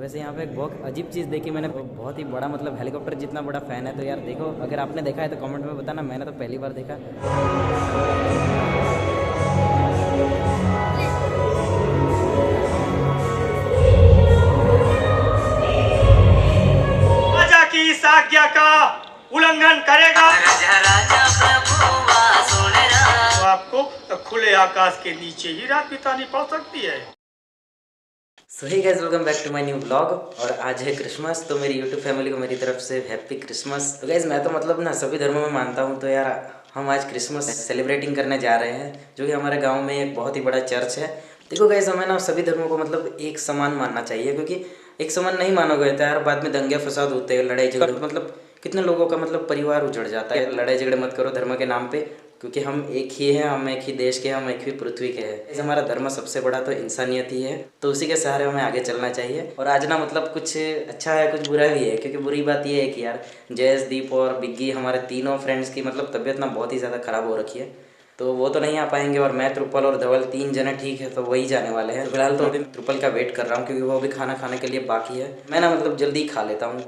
वैसे यहाँ पे एक बहुत अजीब चीज़ देखी मैंने, बहुत ही बड़ा मतलब हेलीकॉप्टर जितना बड़ा फ़ैन है। तो यार देखो, अगर आपने देखा है तो कमेंट में बताना, मैंने तो पहली बार देखा। राजा की इस आज्ञा का उल्लंघन करेगा तो आपको खुले आकाश के नीचे ही रात बितानी पड़ सकती है। So hey guys, welcome back to my new blog. और आज है क्रिसमस, तो मेरी यूट्यूब फैमिली को मेरी तरफ से हैप्पी क्रिसमस। तो गाइस, मैं तो मतलब ना सभी धर्मों में मानता हूँ, तो यार हम आज क्रिसमस सेलिब्रेटिंग करने जा रहे हैं, जो कि हमारे गांव में एक बहुत ही बड़ा चर्च है। देखो गाइस, हमें ना सभी धर्मों को मतलब एक समान मानना चाहिए, क्योंकि एक समान नहीं मानोगे तो यार बाद में दंगे फसाद होते हैं, लड़ाई झगड़े, मतलब कितने लोगों का मतलब परिवार उजड़ जाता है। लड़ाई झगड़े मत करो धर्म के नाम पे, क्योंकि हम एक ही हैं, हम एक ही देश के, हम एक ही पृथ्वी के हैं। इस हमारा धर्म सबसे बड़ा तो इंसानियत ही है, तो उसी के सहारे हमें आगे चलना चाहिए। और आज ना मतलब कुछ अच्छा है, कुछ बुरा भी है, क्योंकि बुरी बात ये है कि यार जयस, दीप और बिग्गी, हमारे तीनों फ्रेंड्स की मतलब तबीयत ना बहुत ही ज़्यादा ख़राब हो रखी है, तो वो तो नहीं आ पाएंगे। और मैं, त्रुपल और धवल, तीन जने ठीक है, तो वही जाने वाले हैं। तो फिलहाल तो अभी त्रुपल का वेट कर रहा हूँ, क्योंकि वो अभी खाना खाने के लिए बाकी है। मैं ना मतलब जल्दी खा लेता हूँ।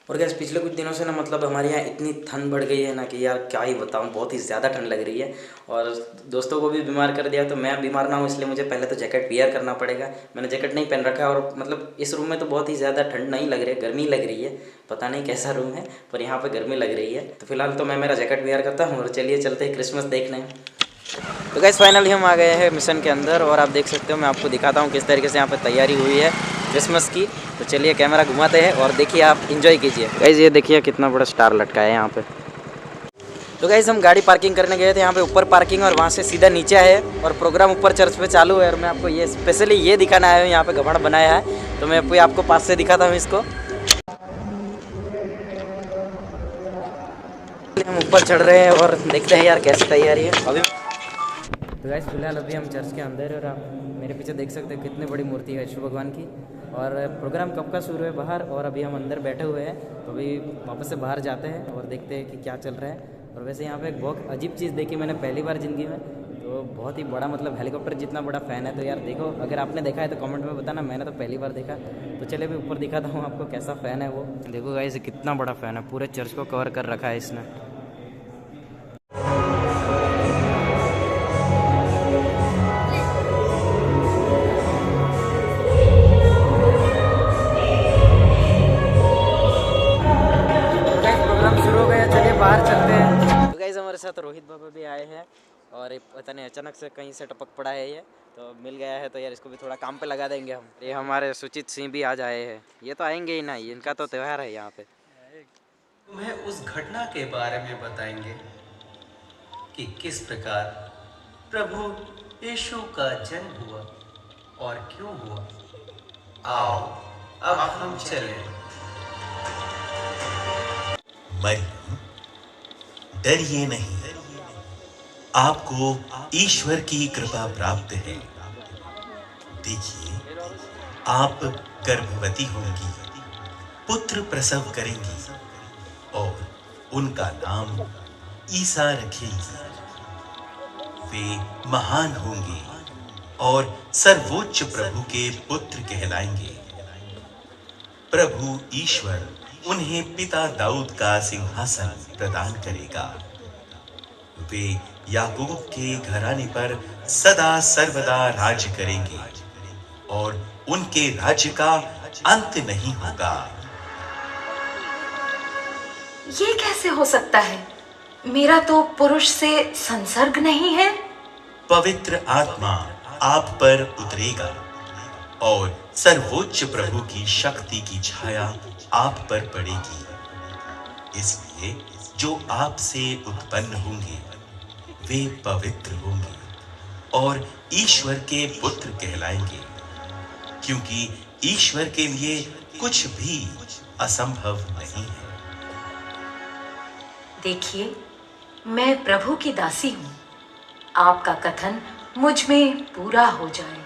और गैस, पिछले कुछ दिनों से ना मतलब हमारे यहाँ इतनी ठंड बढ़ गई है ना कि यार क्या ही बताऊँ, बहुत ही ज़्यादा ठंड लग रही है। और दोस्तों को भी बीमार कर दिया, तो मैं बीमार ना हूँ इसलिए मुझे पहले तो जैकेट वियर करना पड़ेगा। मैंने जैकेट नहीं पहन रखा है, और मतलब इस रूम में तो बहुत ही ज़्यादा ठंड नहीं लग रही है, गर्मी लग रही है। पता नहीं कैसा रूम है, पर यहाँ पर गर्मी लग रही है। तो फिलहाल तो मैं मेरा जैकेट वियर करता हूँ, और चलिए चलते हैं क्रिसमस देखने। तो गाइस, फाइनली हम आ गए हैं मिशन के अंदर, और आप देख सकते हो, मैं आपको दिखाता हूँ किस तरीके से यहाँ पे तैयारी हुई है क्रिसमस की। तो चलिए कैमरा घुमाते हैं और देखिए, आप एंजॉय कीजिए। गाइस, ये देखिए कितना बड़ा स्टार लटका है यहाँ पे। तो गाइस, हम गाड़ी पार्किंग करने गए थे यहाँ पे ऊपर पार्किंग, और वहाँ से सीधा नीचे है, और प्रोग्राम ऊपर चर्च पे चालू है। और मैं आपको ये स्पेशली ये दिखाना आया हूँ, यहाँ पे घमंड बनाया है, तो मैं आपको पास से दिखाता हूँ इसको। हम ऊपर चढ़ रहे हैं और देखते हैं यार कैसी तैयारी है अभी। तो गाइस, फिलहाल अभी हम चर्च के अंदर हैं, और आप मेरे पीछे देख सकते हैं कितनी बड़ी मूर्ति है शिव भगवान की। और प्रोग्राम कब का शुरू है बाहर, और अभी हम अंदर बैठे हुए हैं, तो अभी वापस से बाहर जाते हैं और देखते हैं कि क्या चल रहा है। और वैसे यहाँ पे एक बहुत अजीब चीज़ देखी मैंने पहली बार ज़िंदगी में, तो बहुत ही बड़ा मतलब हेलीकॉप्टर जितना बड़ा फ़ैन है। तो यार देखो, अगर आपने देखा है तो कमेंट में बताना, मैंने तो पहली बार देखा। तो चलिए अभी ऊपर दिखाता हूँ आपको कैसा फ़ैन है वो। देखो गाइस, कितना बड़ा फ़ैन है, पूरे चर्च को कवर कर रखा है इसने। प्रोग्राम शुरू हो गया, चलिए बाहर चलते हैं। तो गाइस, हमारे साथ रोहित बाबा भी आए हैं, और पता नहीं अचानक से कहीं से टपक पड़ा है, ये तो मिल गया है, तो यार इसको भी थोड़ा काम पे लगा देंगे हम। ये हमारे सुचित सिंह भी आज आए हैं, ये तो आएंगे ही ना, इनका तो त्यौहार है यहाँ पे। तुम्हें उस घटना के बारे में बताएंगे कि किस प्रकार प्रभु यीशु का जन्म हुआ और क्यों हुआ। आओ अब हम चलें। मरियम, डरिए नहीं, आपको ईश्वर की कृपा प्राप्त है। देखिए, आप गर्भवती होंगी, पुत्र प्रसव करेंगी, और उनका नाम ईसा रखेंगी। वे महान होंगे और सर्वोच्च प्रभु के पुत्र कहलाएंगे। प्रभु ईश्वर उन्हें पिता दाऊद का सिंहासन प्रदान करेगा। वे याकूब के घराने पर सदा सर्वदा राज्य करेंगे, और उनके राज्य का अंत नहीं होगा। ये कैसे हो सकता है? मेरा तो पुरुष से संसर्ग नहीं है। पवित्र आत्मा आप पर उतरेगा, और सर्वोच्च प्रभु की शक्ति की छाया आप पर पड़ेगी। इसलिए जो आपसे उत्पन्न होंगे वे पवित्र होंगे और ईश्वर के पुत्र कहलाएंगे, क्योंकि ईश्वर के लिए कुछ भी असंभव नहीं है। देखिए, मैं प्रभु की दासी हूँ, आपका कथन मुझ में पूरा हो जाए।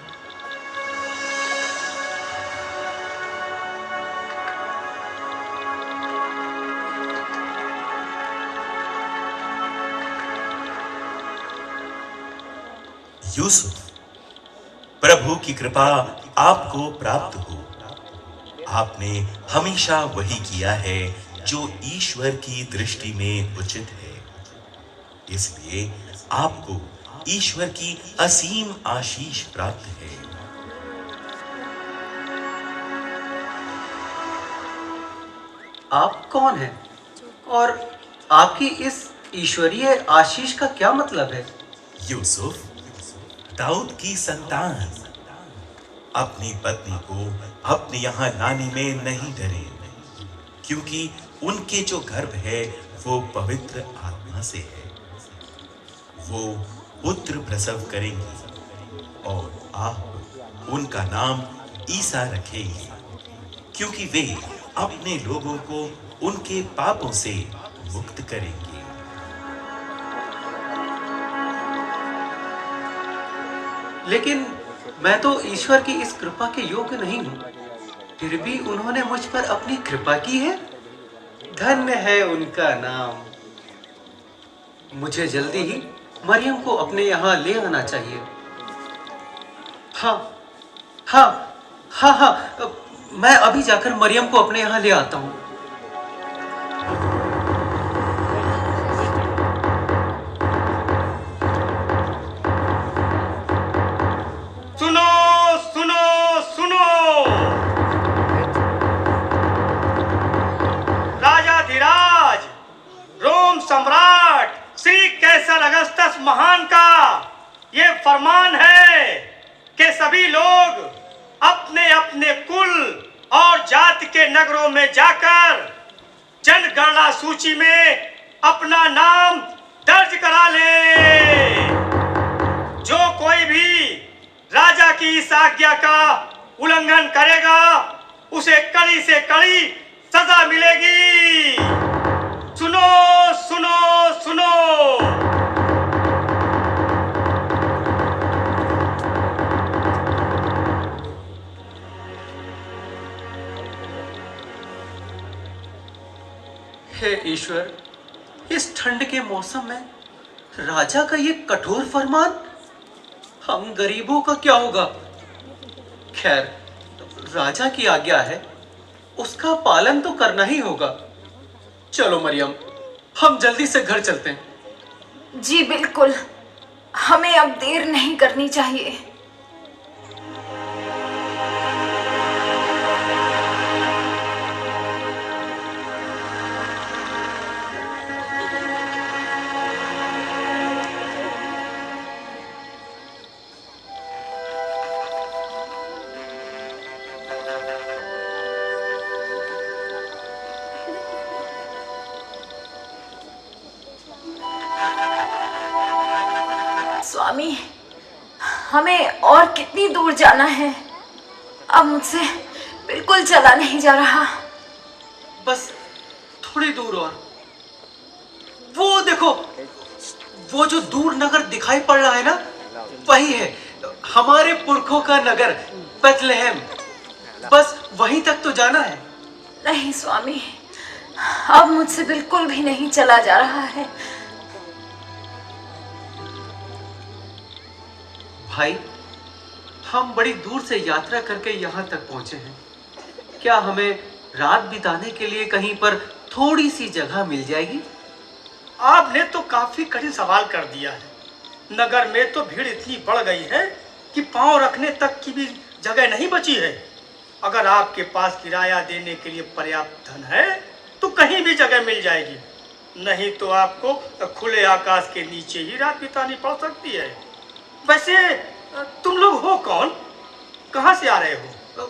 यूसुफ, प्रभु की कृपा आपको प्राप्त हो। आपने हमेशा वही किया है जो ईश्वर की दृष्टि में उचित है। इसलिए आपको ईश्वर की असीम आशीष प्राप्त है। आप कौन हैं और आपकी इस ईश्वरीय आशीष का क्या मतलब है? यूसुफ, दाऊद की संतान, अपनी पत्नी को अपने यहाँ लाने में नहीं डरे, क्योंकि उनके जो गर्भ है वो पवित्र आत्मा से है। वो पुत्र प्रसव करेंगी और आप उनका नाम ईसा रखेंगे, क्योंकि वे अपने लोगों को उनके पापों से मुक्त करेंगे। लेकिन मैं तो ईश्वर की इस कृपा के योग्य नहीं हूँ, फिर भी उन्होंने मुझ पर अपनी कृपा की है। धन्य है उनका नाम। मुझे जल्दी ही मरियम को अपने यहाँ ले आना चाहिए। हाँ हाँ हाँ हाँ, मैं अभी जाकर मरियम को अपने यहाँ ले आता हूँ। सुनो सुनो सुनो, राजाधिराज रोम सम्राट श्री कैसर अगस्तस महान का ये फरमान है कि सभी लोग अपने अपने कुल और जाति के नगरों में जाकर जनगणना सूची में अपना नाम दर्ज करा ले। जो कोई भी राजा की इस आज्ञा का उल्लंघन करेगा उसे कड़ी से कड़ी सजा मिलेगी। सुनो सुनो सुनो, हे ईश्वर, इस ठंड के मौसम में राजा का ये कठोर फरमान, हम गरीबों का क्या होगा? खैर, राजा की आज्ञा है, उसका पालन तो करना ही होगा। चलो मरियम, हम जल्दी से घर चलते हैं। जी बिल्कुल, हमें अब देर नहीं करनी चाहिए। स्वामी, हमें और कितनी दूर जाना है? अब मुझसे बिल्कुल चला नहीं जा रहा। बस थोड़ी दूर और। वो देखो, वो जो दूर नगर दिखाई पड़ रहा है ना, वही है हमारे पुरखों का नगर बेथलेहम। बस वहीं तक तो जाना है। नहीं स्वामी, अब मुझसे बिल्कुल भी नहीं चला जा रहा है। भाई, हम बड़ी दूर से यात्रा करके यहाँ तक पहुँचे हैं। क्या हमें रात बिताने के लिए कहीं पर थोड़ी सी जगह मिल जाएगी? आपने तो काफी कठिन सवाल कर दिया है। नगर में तो भीड़ इतनी बढ़ गई है कि पांव रखने तक की भी जगह नहीं बची है। अगर आपके पास किराया देने के लिए पर्याप्त धन है तो कहीं भी जगह मिल जाएगी, नहीं तो आपको खुले आकाश के नीचे ही रात बितानी पड़ सकती है। वैसे तुम लोग हो कौन, कहाँ से आ रहे हो?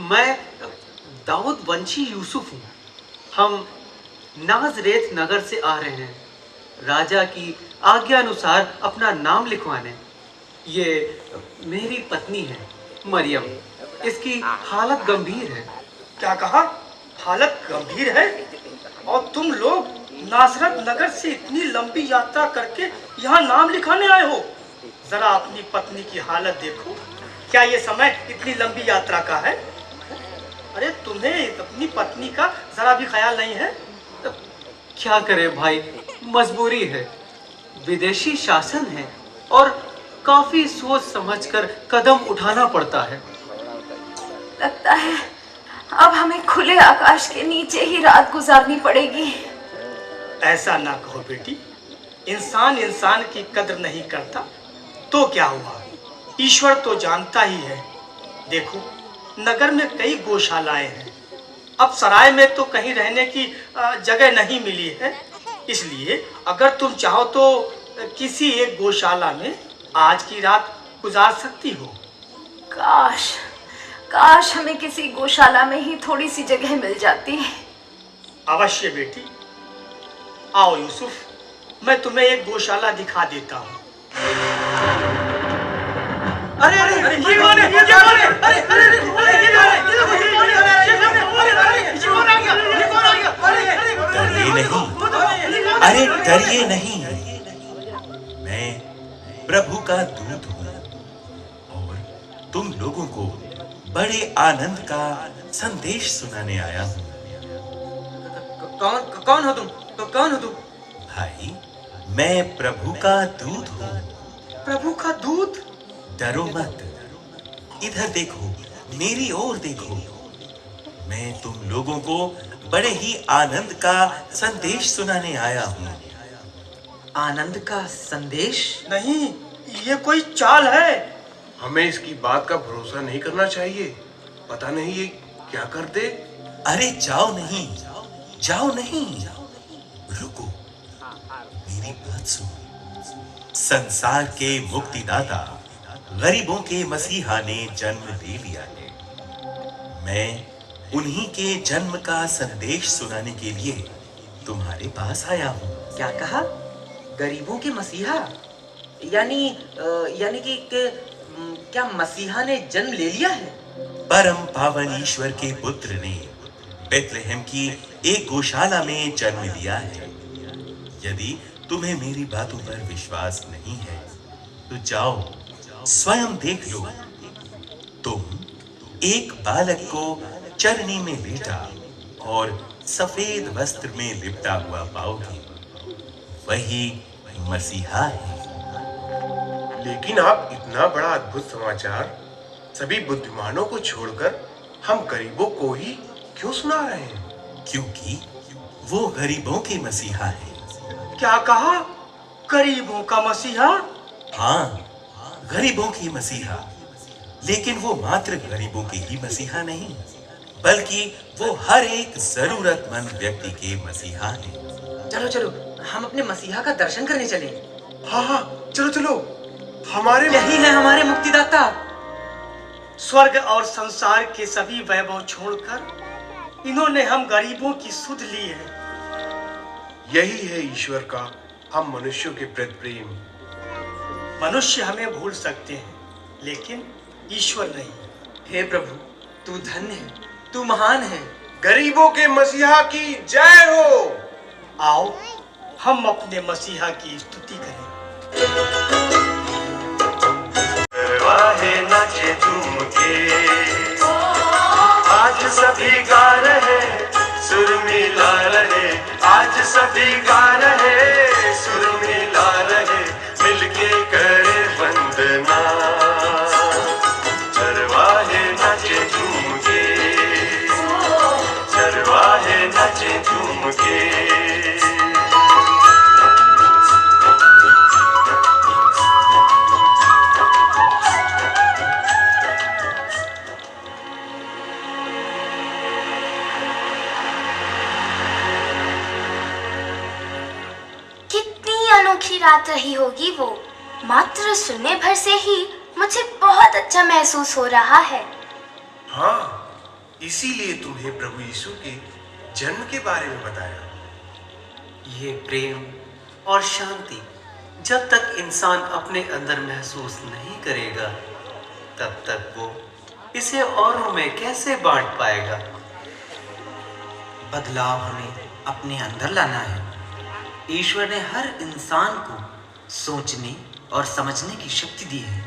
मैं दाऊद वंशी यूसुफ हूँ। हम नाजरेत नगर से आ रहे हैं, राजा की आज्ञा अनुसार अपना नाम लिखवाने। ये मेरी पत्नी है मरियम, इसकी हालत गंभीर है। क्या कहा? हालत गंभीर है? और तुम लोग नासरत नगर से इतनी लंबी यात्रा करके यहाँ नाम लिखाने आए हो? जरा अपनी पत्नी की हालत देखो। क्या ये समय इतनी लंबी यात्रा का है? अरे तुम्हें अपनी पत्नी का जरा भी ख्याल नहीं है? क्या करे भाई, मजबूरी है। विदेशी शासन है और काफी सोच समझकर कदम उठाना पड़ता है। लगता है अब हमें खुले आकाश के नीचे ही रात गुजारनी पड़ेगी। ऐसा ना कहो बेटी, इंसान इंसान की कद्र नहीं करता तो क्या हुआ, ईश्वर तो जानता ही है। देखो, नगर में कई गौशालाएं हैं, अब सराय में तो कहीं रहने की जगह नहीं मिली है, इसलिए अगर तुम चाहो तो किसी एक गौशाला में आज की रात गुजार सकती हो। काश काश हमें किसी गौशाला में ही थोड़ी सी जगह मिल जाती। अवश्य बेटी, आओ यूसुफ, मैं तुम्हें एक गौशाला दिखा देता हूँ। अरे अरे अरे ये कौन है? ये कौन है? अरे अरे अरे अरे डरिए नहीं, मैं प्रभु का दूत हूँ और तुम लोगों को बड़े आनंद का संदेश सुनाने आया हूँ। कौन हो तुम? तो कौन हो तुम? भाई, मैं प्रभु का दूत हूँ। प्रभु का दूत? डरो मत, इधर देखो, मेरी ओर देखो। मैं तुम लोगों को बड़े ही आनंद का संदेश सुनाने आया हूँ। आनंद का संदेश? नहीं, ये कोई चाल है। हमें इसकी बात का भरोसा नहीं करना चाहिए, पता नहीं ये क्या कर दे। अरे जाओ नहीं, जाओ नहीं, रुको, मेरी बात सुनो। संसार के मुक्तिदाता, गरीबों के मसीहा ने जन्म ले लिया है। मैं उन्हीं के जन्म का संदेश सुनाने के लिए तुम्हारे पास आया हूँ। क्या कहा? गरीबों के मसीहा? यानी कि क्या मसीहा ने जन्म ले लिया है? परम पावन ईश्वर के पुत्र ने बेथलेहम की एक गौशाला में जन्म लिया है। यदि तुम्हें मेरी बातों पर विश्वास नहीं है तो जाओ स्वयं देख लो। तुम एक बालक को चरनी में लेटा और सफेद वस्त्र में लिपटा हुआ पाओगे, वही मसीहा है। लेकिन आप इतना बड़ा अद्भुत समाचार सभी बुद्धिमानों को छोड़कर हम गरीबों को ही क्यों सुना रहे हैं? क्योंकि वो गरीबों के मसीहा है। क्या कहा? गरीबों का मसीहा? हाँ, गरीबों की मसीहा। लेकिन वो मात्र गरीबों के ही मसीहा नहीं, बल्कि वो हर एक जरूरतमंद व्यक्ति के मसीहा है। चलो चलो, हम अपने मसीहा का दर्शन करने चलें। हाँ हाँ, चलो चलो, हमारे यही है हमारे मुक्तिदाता। स्वर्ग और संसार के सभी वैभव छोड़कर इन्होंने हम गरीबों की सुध ली है। यही है ईश्वर का हम मनुष्यों के प्रति प्रेम। मनुष्य हमें भूल सकते हैं, लेकिन ईश्वर नहीं। हे प्रभु, तू धन्य है, तू महान है। गरीबों के मसीहा की जय हो। आओ हम अपने मसीहा की स्तुति करें। नाचे झूम के आज सभी गा रहे, सुर मिला रहे, आज सभी गा रहे, सुर मिला रहे, मिलके करे वंदना। चरवाहे नाचे झूम के, चरवाहे नाचे झूम के। अनोखी रात रही होगी वो। मात्र सुनने भर से ही मुझे बहुत अच्छा महसूस हो रहा है। हाँ, इसीलिए तुम्हें प्रभु यीशु के जन्म के बारे में बताया। ये प्रेम और शांति जब तक इंसान अपने अंदर महसूस नहीं करेगा, तब तक वो इसे औरों में कैसे बांट पाएगा? बदलाव हमें अपने अंदर लाना है। ईश्वर ने हर इंसान को सोचने और समझने की शक्ति दी है।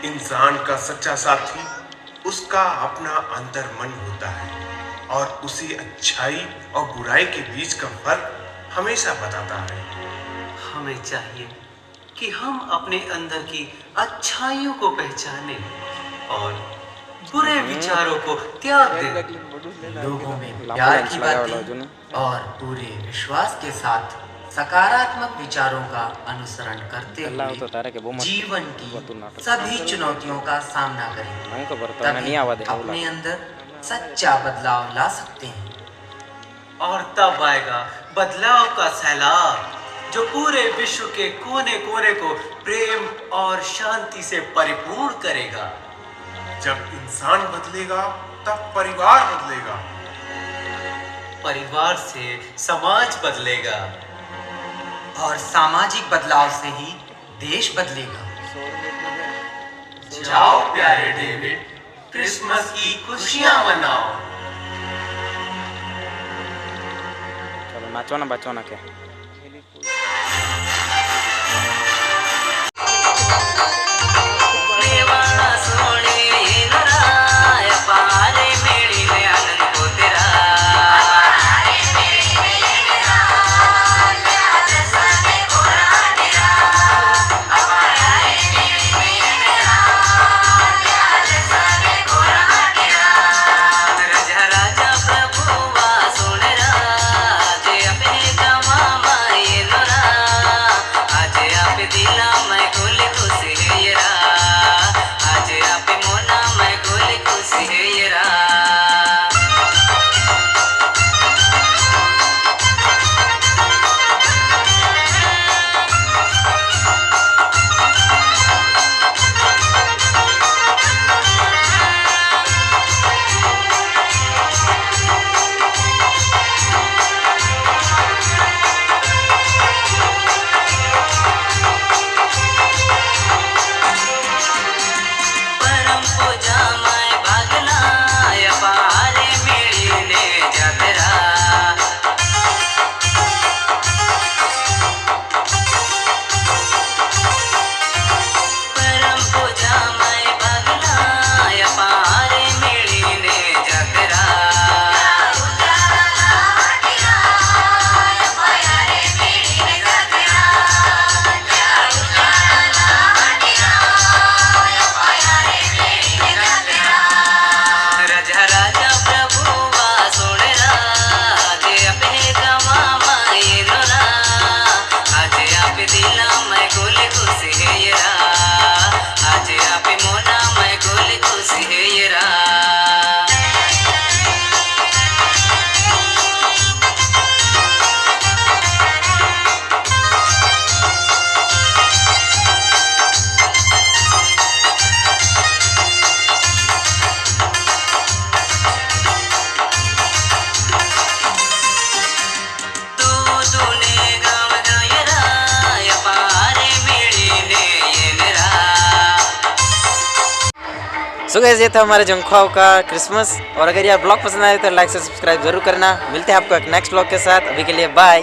इंसान का सच्चा साथी उसका अपना अंतर मन होता है और उसे अच्छाई और बुराई के बीच का फर्क हमेशा बताता है। हमें चाहिए कि हम अपने अंदर की अच्छाइयों को पहचानें और बुरे विचारों को त्याग दे। लोगों में प्यार की बातें और पूरे विश्वास के साथ सकारात्मक विचारों का अनुसरण करते हुए जीवन की सभी चुनौतियों का सामना करें, तभी अपने अंदर सच्चा बदलाव ला सकते हैं। और तब आएगा बदलाव का सैलाब जो पूरे विश्व के कोने कोने को प्रेम और शांति से परिपूर्ण करेगा। जब इंसान बदलेगा तब परिवार बदलेगा, परिवार से समाज बदलेगा और सामाजिक बदलाव से ही देश बदलेगा। जाओ प्यारे डेविड, क्रिसमस की खुशियां मनाओ। चलो नाचो ना बचो ना क्या। सो गाइस ये था हमारे जंखवाओ का क्रिसमस। और अगर यार ब्लॉग पसंद आए तो लाइक से सब्सक्राइब जरूर करना। मिलते हैं आपको एक नेक्स्ट ब्लॉग के साथ। अभी के लिए बाय।